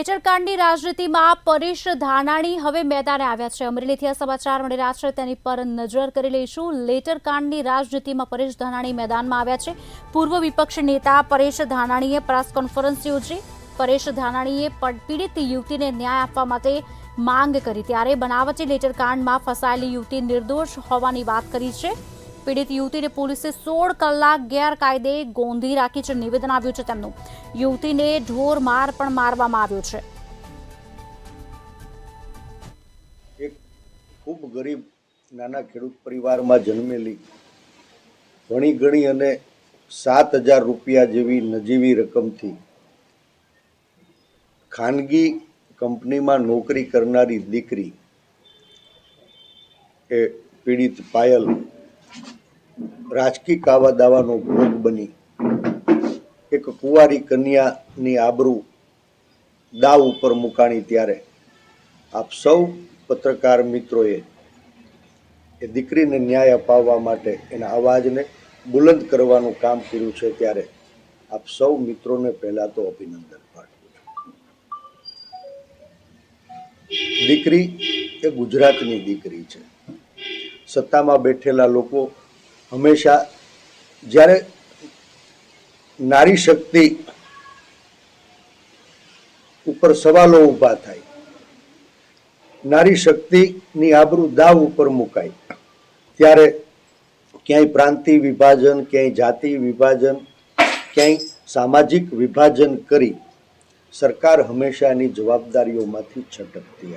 લેટરકાંડની રાજનીતિમાં પરેશ ધાનાણી હવે મેદાને આવ્યા છે। અમરેલીથી આ સમાચાર મળી રહ્યા છે, તેની પર નજર કરી લઈશું। લેટરકાંડની રાજનીતિમાં પરેશ ધાનાણી મેદાનમાં આવ્યા છે। પૂર્વ વિપક્ષ નેતા પરેશ ધાનાણીએ પ્રેસ કોન્ફરન્સ યોજી। પરેશ ધાનાણીએ પીડિત યુવતીને ન્યાય આપવા માટે માંગ કરી, ત્યારે બનાવટી લેટરકાંડમાં ફસાયેલી યુવતી નિર્દોષ હોવાની વાત કરી છે। પીડિત યુવતીને પોલીસે 16 કલાક ગેરકાયદે ગોંધી રાખી છે, નિવેદન આવ્યું છે તેમનું। યુવતીને ઢોર માર પણ મારવામાં આવ્યો છે। એક ખૂબ ગરીબ નાના ખેડૂત પરિવારમાં જન્મેલી ભણી ગણી અને 7,000 રૂપિયા જેવી નજીવી રકમથી ખાનગી કંપનીમાં નોકરી કરનારી દીકરી એ પીડિત પાયલ રાજકીય કાવા દાવાનો ભોગ બની એક કુંવારી કન્યાની આબરૂ દાવ ઉપર મુકાણી, ત્યારે આપ સૌ પત્રકાર મિત્રોએ એ દીકરીને ન્યાય અપાવવા માટે એના અવાજને બુલંદ કરવાનું કામ કર્યું છે। ત્યારે આપ સૌ મિત્રોને પહેલા તો અભિનંદન પાઠવું છું। દીકરી એ ગુજરાતની દીકરી છે। સત્તામાં બેઠેલા લોકો હંમેશા જ્યારે નારી શક્તિ ઉપર સવાલો ઊભા થાય, નારી શક્તિની આબરૂ દાવ ઉપર મુકાય, ત્યારે ક્યાંય પ્રાંતિય વિભાજન, ક્યાંય જાતિ વિભાજન, ક્યાંય સામાજિક વિભાજન કરી સરકાર હંમેશા એની જવાબદારીઓમાંથી છટકતી